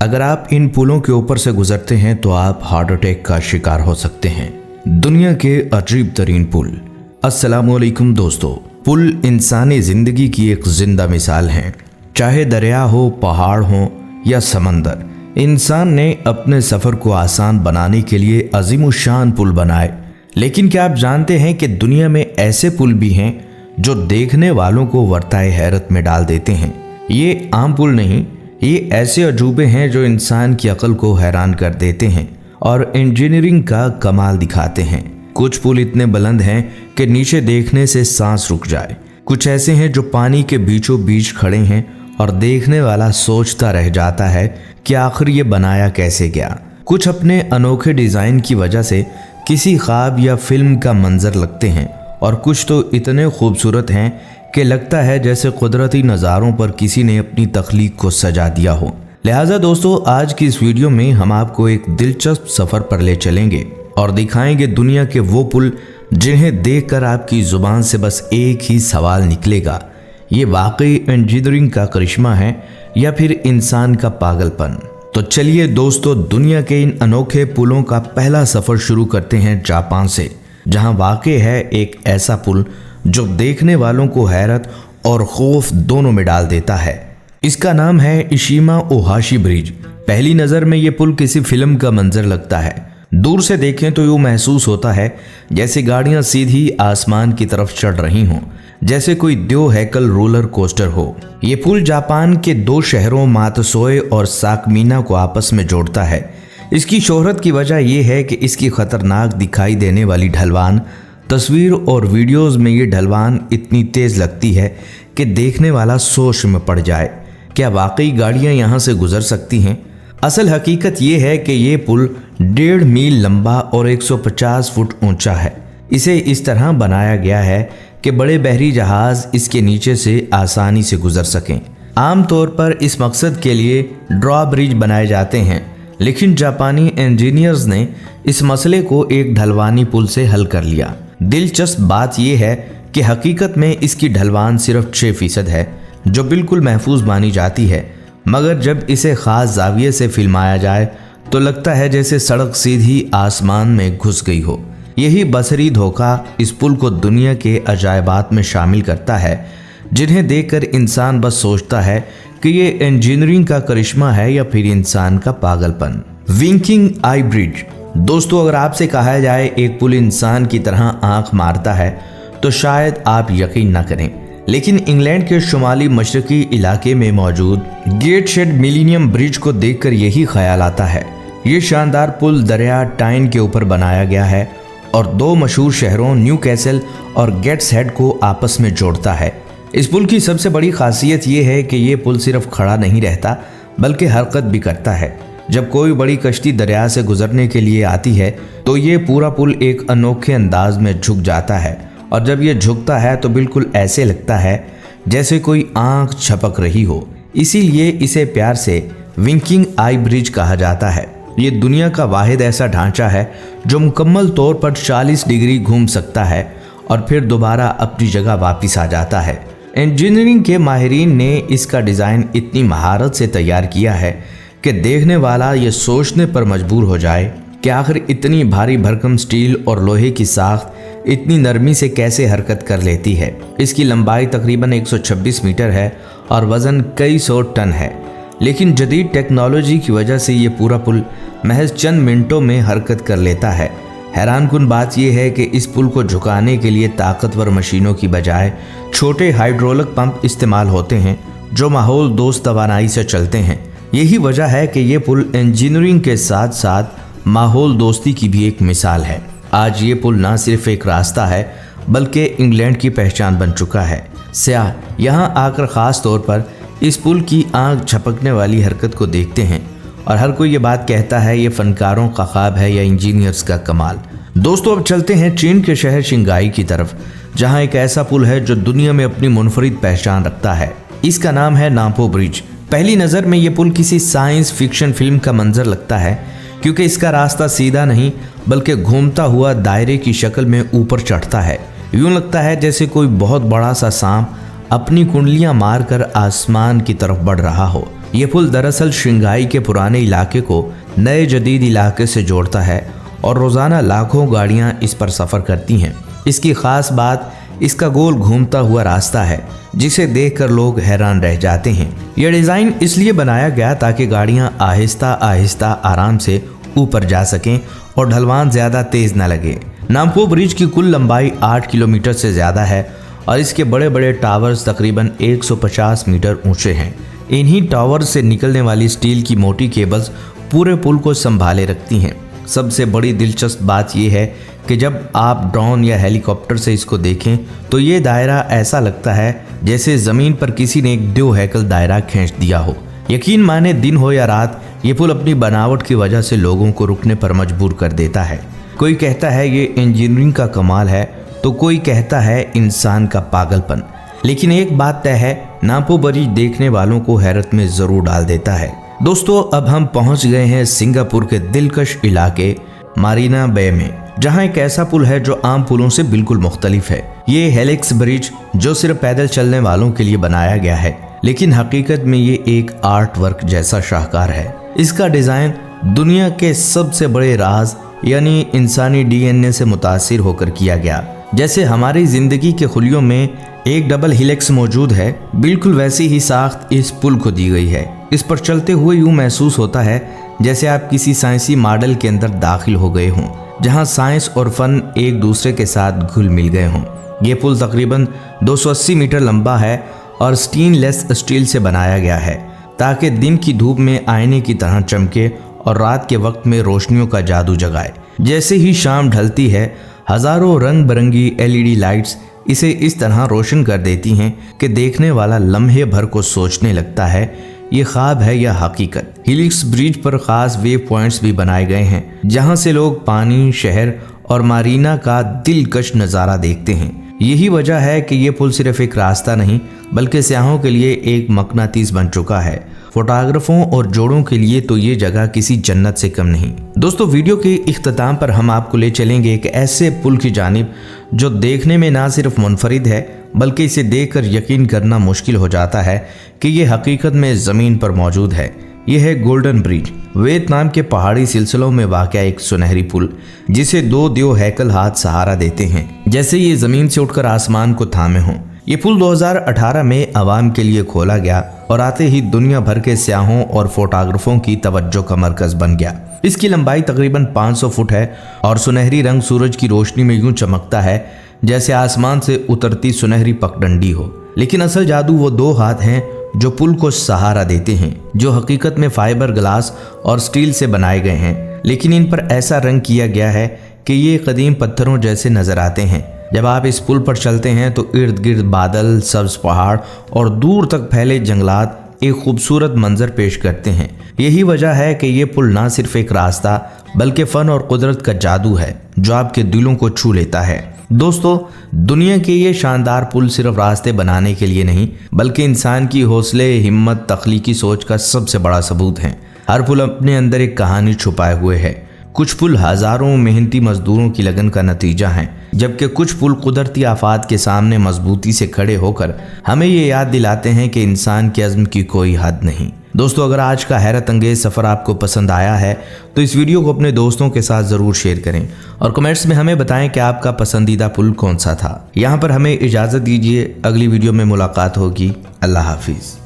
अगर आप इन पुलों के ऊपर से गुजरते हैं तो आप हार्ट अटैक का शिकार हो सकते हैं। दुनिया के अजीब तरीन पुल। अस्सलामुअलैकुम दोस्तों, पुल इंसानी जिंदगी की एक जिंदा मिसाल है। चाहे दरिया हो, पहाड़ हो या समंदर, इंसान ने अपने सफर को आसान बनाने के लिए अजीमुशान पुल बनाए। लेकिन क्या आप जानते हैं कि दुनिया में ऐसे पुल भी हैं जो देखने वालों को वर्ताए हैरत में डाल देते हैं। ये आम पुल नहीं, ये ऐसे अजूबे हैं जो इंसान की अक्ल को हैरान कर देते हैं और इंजीनियरिंग का कमाल दिखाते हैं। कुछ पुल इतने बुलंद हैं कि नीचे देखने से सांस रुक जाए। कुछ ऐसे हैं जो पानी के बीचों बीच खड़े हैं और देखने वाला सोचता रह जाता है कि आखिर ये बनाया कैसे गया। कुछ अपने अनोखे डिज़ाइन की वजह से किसी ख्वाब या फिल्म का मंजर लगते हैं और कुछ तो इतने खूबसूरत हैं कि लगता है जैसे कुदरती नज़ारों पर किसी ने अपनी तख्लीक को सजा दिया हो। लिहाजा दोस्तों, आज की इस वीडियो में हम आपको एक दिलचस्प सफ़र पर ले चलेंगे और दिखाएंगे दुनिया के वो पुल जिन्हें देखकर आपकी ज़ुबान से बस एक ही सवाल निकलेगा, ये वाकई इंजीनियरिंग का करिश्मा है या फिर इंसान का पागलपन। तो चलिए दोस्तों, दुनिया के इन अनोखे पुलों का पहला सफ़र शुरू करते हैं जापान से, जहां वाक़ई है एक ऐसा पुल जो देखने वालों को हैरत और खौफ दोनों में डाल देता है। इसका नाम है इशिमा ओहाशी ब्रिज। पहली नज़र में ये पुल किसी फिल्म का मंजर लगता है। दूर से देखें तो यूँ महसूस होता है जैसे गाड़ियाँ सीधी आसमान की तरफ चढ़ रही हों, जैसे कोई दो हैकल रोलर कोस्टर हो। ये पुल जापान के दो शहरों मात्सुए और साकमीना को आपस में जोड़ता है। इसकी शोहरत की वजह यह है कि इसकी खतरनाक दिखाई देने वाली ढलवान, तस्वीर और वीडियोस में ये ढलवान इतनी तेज़ लगती है कि देखने वाला सोच में पड़ जाए, क्या वाकई गाड़ियाँ यहाँ से गुजर सकती हैं। असल हकीकत ये है कि ये पुल 1.5 मील लंबा और 150 फुट ऊंचा है। इसे इस तरह बनाया गया है कि बड़े बहरी जहाज़ इसके नीचे से आसानी से गुजर सकें। आमतौर पर इस मकसद के लिए ड्रॉ ब्रिज बनाए जाते हैं, लेकिन जापानी इंजीनियर्स ने इस मसले को एक ढलवानी पुल से हल कर लिया। दिलचस्प बात यह है कि हकीकत में इसकी ढलवान सिर्फ 6% है, जो बिल्कुल महफूज मानी जाती है, मगर जब इसे ख़ास जाविये से फिल्माया जाए तो लगता है जैसे सड़क सीधी आसमान में घुस गई हो। यही बसरी धोखा इस पुल को दुनिया के अजायबात में शामिल करता है, जिन्हें देखकर इंसान बस सोचता है कि ये इंजीनियरिंग का करिश्मा है या फिर इंसान का पागलपन। विंकिंग आई ब्रिज। दोस्तों, अगर आपसे कहा जाए एक पुल इंसान की तरह आंख मारता है तो शायद आप यकीन न करें, लेकिन इंग्लैंड के शुमाली मशरकी इलाके में मौजूद गेटशेड मिलीनियम ब्रिज को देखकर यही ख्याल आता है। ये शानदार पुल दरिया टाइन के ऊपर बनाया गया है और दो मशहूर शहरों न्यू कैसल और गेट्सहेड को आपस में जोड़ता है। इस पुल की सबसे बड़ी खासियत ये है कि ये पुल सिर्फ खड़ा नहीं रहता बल्कि हरकत भी करता है। जब कोई बड़ी कश्ती दरिया से गुजरने के लिए आती है तो ये पूरा पुल एक अनोखे अंदाज में झुक जाता है, और जब ये झुकता है तो बिल्कुल ऐसे लगता है जैसे कोई आंख झपक रही हो। इसीलिए इसे प्यार से विंकिंग आई ब्रिज कहा जाता है। ये दुनिया का वाहिद ऐसा ढांचा है जो मुकम्मल तौर पर 40 डिग्री घूम सकता है और फिर दोबारा अपनी जगह वापस आ जाता है। इंजीनियरिंग के माहिरीन ने इसका डिज़ाइन इतनी महारत से तैयार किया है कि देखने वाला ये सोचने पर मजबूर हो जाए कि आखिर इतनी भारी भरकम स्टील और लोहे की साख्त इतनी नरमी से कैसे हरकत कर लेती है। इसकी लंबाई तकरीबन 126 मीटर है और वज़न कई सौ टन है, लेकिन जदीद टेक्नोलॉजी की वजह से ये पूरा पुल महज चंद मिनटों में हरकत कर लेता है। हैरानकुन बात यह है कि इस पुल को झुकाने के लिए ताकतवर मशीनों की बजाय छोटे हाइड्रोलिक पंप इस्तेमाल होते हैं जो माहौल दोस्त तवानाई से चलते हैं। यही वजह है कि ये पुल इंजीनियरिंग के साथ साथ माहौल दोस्ती की भी एक मिसाल है। आज ये पुल ना सिर्फ एक रास्ता है बल्कि इंग्लैंड की पहचान बन चुका है। सयाह यहाँ आकर ख़ास तौर पर इस पुल की आंख झपकने वाली हरकत को देखते हैं और हर कोई ये बात कहता है ये फनकारों का ख्वाब है या इंजीनियर्स का कमाल। दोस्तों, अब चलते हैं चीन के शहर शिंगाई की तरफ, जहाँ एक ऐसा पुल है जो दुनिया में अपनी मुनफरिद पहचान रखता है। इसका नाम है नाम्पो ब्रिज। पहली नज़र में ये पुल किसी साइंस फिक्शन फिल्म का मंजर लगता है, क्योंकि इसका रास्ता सीधा नहीं बल्कि घूमता हुआ दायरे की शक्ल में ऊपर चढ़ता है। यूँ लगता है जैसे कोई बहुत बड़ा सा सांप अपनी कुंडलियां मारकर आसमान की तरफ बढ़ रहा हो। ये पुल दरअसल शंघाई के पुराने इलाके को नए जदीद इलाके से जोड़ता है और रोजाना लाखों गाड़ियां इस पर सफर करती हैं। इसकी खास बात इसका गोल घूमता हुआ रास्ता है, जिसे देखकर लोग हैरान रह जाते हैं। यह डिजाइन इसलिए बनाया गया ताकि गाड़ियां आहिस्ता आहिस्ता आराम से ऊपर जा सकें और ढलवान ज्यादा तेज न लगे। नामपो ब्रिज की कुल लंबाई 8 किलोमीटर से ज्यादा है और इसके बड़े बड़े टावर्स तकरीबन 150 मीटर ऊंचे हैं। इन्हीं टावर से निकलने वाली स्टील की मोटी केबल्स पूरे पुल को संभाले रखती हैं। सबसे बड़ी दिलचस्प बात यह है कि जब आप ड्रोन या हेलीकॉप्टर से इसको देखें तो ये दायरा ऐसा लगता है जैसे ज़मीन पर किसी ने एक 2 हैकल दायरा खींच दिया हो। यकीन माने दिन हो या रात, ये पुल अपनी बनावट की वजह से लोगों को रुकने पर मजबूर कर देता है। कोई कहता है ये इंजीनियरिंग का कमाल है तो कोई कहता है इंसान का पागलपन। लेकिन एक बात तय है, नामपो ब्रिज देखने वालों को हैरत में ज़रूर डाल देता है। दोस्तों, अब हम पहुंच गए हैं सिंगापुर के दिलकश इलाके मारीना बे में, जहां एक ऐसा पुल है जो आम पुलों से बिल्कुल मुख्तलिफ है। ये हेलिक्स ब्रिज जो सिर्फ पैदल चलने वालों के लिए बनाया गया है, लेकिन हकीकत में ये एक आर्ट वर्क जैसा शाहकार है। इसका डिजाइन दुनिया के सबसे बड़े राज यानी इंसानी डीएनए से मुतासिर होकर किया गया। जैसे हमारी जिंदगी के खुलियों में एक डबल हेलिक्स मौजूद है, बिल्कुल वैसी ही साख्त इस पुल को दी गई है। इस पर चलते हुए यूं महसूस होता है जैसे आप किसी साइंसी मॉडल के अंदर दाखिल हो गए हों, जहां साइंस और फन एक दूसरे के साथ घुल मिल गए हों। ये पुल तकरीबन 280 मीटर लंबा है और स्टेनलेस स्टील से बनाया गया है ताकि दिन की धूप में आईने की तरह चमके और रात के वक्त में रोशनियों का जादू जगाए। जैसे ही शाम ढलती है, हजारों रंग बिरंगी LED लाइट्स इसे इस तरह रोशन कर देती हैं कि देखने वाला लम्हे भर को सोचने लगता है ये ख्वाब है या हकीकत। हेलिक्स ब्रिज पर खास वेव पॉइंट्स भी बनाए गए हैं जहां से लोग पानी, शहर और मारीना का दिलकश नज़ारा देखते हैं। यही वजह है कि ये पुल सिर्फ एक रास्ता नहीं बल्कि सयाहों के लिए एक मकनातीस बन चुका है। फोटोग्राफरों और जोड़ों के लिए तो ये जगह किसी जन्नत से कम नहीं। दोस्तों, वीडियो के इख्तिताम पर हम आपको ले चलेंगे एक ऐसे पुल की जानिब जो देखने में ना सिर्फ मुनफरिद है बल्कि इसे देखकर यकीन करना मुश्किल हो जाता है कि ये हकीकत में ज़मीन पर मौजूद है। यह है गोल्डन ब्रिज, वियतनाम के पहाड़ी सिलसिलों में वाक़या एक सुनहरी पुल जिसे 2 देव हैकल हाथ सहारा देते हैं, जैसे ये ज़मीन से उठकर आसमान को थामे हों। ये पुल 2018 में आवाम के लिए खोला गया और आते ही दुनिया भर के सयाहों और फोटोग्राफरों की तवज्जो का मरकज बन गया। इसकी लंबाई तकरीबन 500 फुट है और सुनहरी रंग सूरज की रोशनी में यूं चमकता है जैसे आसमान से उतरती सुनहरी पगडंडी हो। लेकिन असल जादू वो 2 हाथ हैं जो पुल को सहारा देते हैं, जो हकीकत में फाइबर ग्लास और स्टील से बनाए गए हैं, लेकिन इन पर ऐसा रंग किया गया है कि ये कदीम पत्थरों जैसे नजर आते हैं। जब आप इस पुल पर चलते हैं तो इर्द गिर्द बादल, सब्ज पहाड़ और दूर तक फैले जंगलात एक खूबसूरत मंजर पेश करते हैं। यही वजह है कि ये पुल ना सिर्फ एक रास्ता बल्कि फन और कुदरत का जादू है जो आपके दिलों को छू लेता है। दोस्तों, दुनिया के ये शानदार पुल सिर्फ रास्ते बनाने के लिए नहीं बल्कि इंसान की हौसले, हिम्मत, तख्लीकी सोच का सबसे बड़ा सबूत है। हर पुल अपने अंदर एक कहानी छुपाए हुए है। कुछ पुल हजारों मेहनती मजदूरों की लगन का नतीजा हैं, जबकि कुछ पुल कुदरती आफात के सामने मजबूती से खड़े होकर हमें ये याद दिलाते हैं कि इंसान के अज़्म की कोई हद नहीं। दोस्तों, अगर आज का हैरत अंगेज सफ़र आपको पसंद आया है तो इस वीडियो को अपने दोस्तों के साथ ज़रूर शेयर करें और कमेंट्स में हमें बताएं कि आपका पसंदीदा पुल कौन सा था। यहाँ पर हमें इजाज़त दीजिए, अगली वीडियो में मुलाकात होगी। अल्लाह हाफिज़।